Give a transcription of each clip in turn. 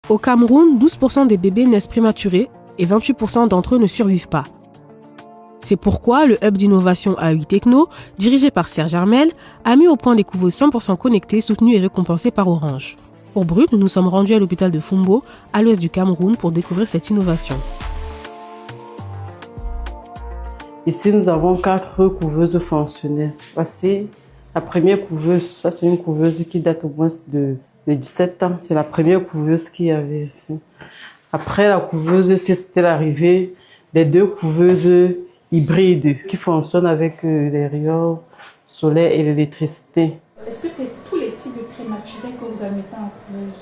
Au Cameroun, 12% des bébés naissent prématurés et 28% d'entre eux ne survivent pas. C'est pourquoi le hub d'innovation AI Techno, dirigé par Serge Armel, a mis au point des couveuses 100% connectées, soutenues et récompensées par Orange. Pour Brut, nous nous sommes rendus à l'hôpital de Fumbo, à l'ouest du Cameroun, pour découvrir cette innovation. Ici, nous avons 4 couveuses fonctionnelles. Voici la première couveuse. Ça, c'est une couveuse qui date au moins de 17 ans. C'est la première couveuse qu'il y avait ici. Après la couveuse, c'était l'arrivée des 2 couveuses hybrides qui fonctionnent avec les rayons solaires et l'électricité. Est-ce que c'est tous les types de prématurés que vous admettez en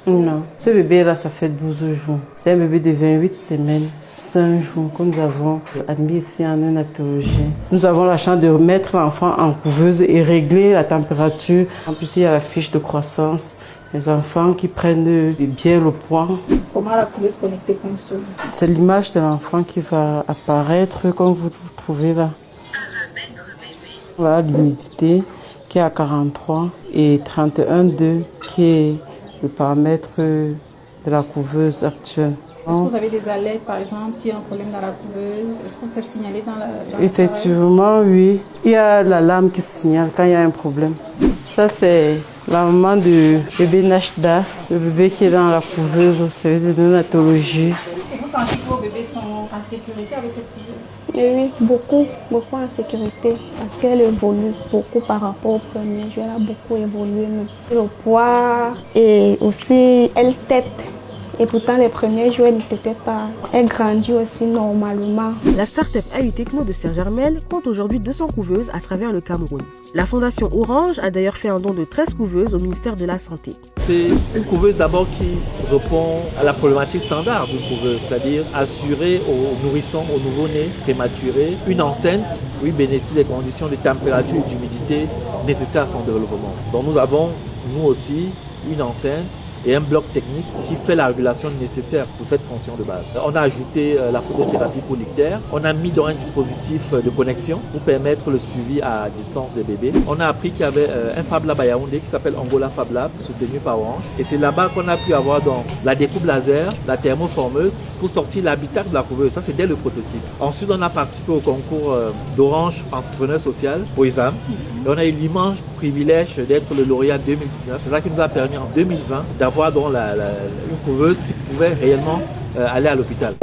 couveuse? Non. Ce bébé-là, ça fait 12 jours. C'est un bébé de 28 semaines, 5 jours, que nous avons admis ici en neonatologie. Nous avons la chance de mettre l'enfant en couveuse et régler la température. En plus, il y a la fiche de croissance. Les enfants qui prennent bien le poids. Comment la couveuse connectée fonctionne? C'est l'image de l'enfant qui va apparaître, comme vous trouvez là. Voilà l'humidité qui est à 43 et 31,2 qui est le paramètre de la couveuse actuelle. Est-ce que vous avez des alertes, par exemple, s'il y a un problème dans la couveuse? Est-ce que c'est signalé dans la Effectivement, oui. Il y a l'alarme qui signale quand il y a un problème. Ça, c'est la maman du bébé Nashda, le bébé qui est dans la couveuse au service de néonatologie. Vous pensez que vos bébés sont en sécurité avec cette couveuse? Oui, beaucoup en sécurité, parce qu'elle évolue beaucoup par rapport au premier jour. Elle a beaucoup évolué. Le poids et aussi elle tète. Et pourtant, les premiers jours, elle ne t'était pas. Elle grandit aussi normalement. La start-up AI Techno de Serge Armel compte aujourd'hui 200 couveuses à travers le Cameroun. La fondation Orange a d'ailleurs fait un don de 13 couveuses au ministère de la Santé. C'est une couveuse d'abord qui répond à la problématique standard d'une couveuse, c'est-à-dire assurer aux nourrissons, aux nouveau-nés prématurés, une enceinte où ils bénéficient des conditions de température et d'humidité nécessaires à son développement. Donc nous avons, nous aussi, une enceinte et un bloc technique qui fait la régulation nécessaire pour cette fonction de base. On a ajouté la photothérapie pour l'ictère. On a mis dans un dispositif de connexion pour permettre le suivi à distance des bébés. On a appris qu'il y avait un Fab Lab à Yaoundé qui s'appelle Angola Fab Lab, soutenu par Orange. Et c'est là-bas qu'on a pu avoir donc la découpe laser, la thermoformeuse pour sortir l'habitacle de la couveuse. Ça, c'est dès le prototype. Ensuite, on a participé au concours d'Orange Entrepreneur Social au ISAM. Et on a eu l'immense privilège d'être le lauréat 2019. C'est ça qui nous a permis en 2020 d'avoir donc une couveuse qui pouvait réellement aller à l'hôpital.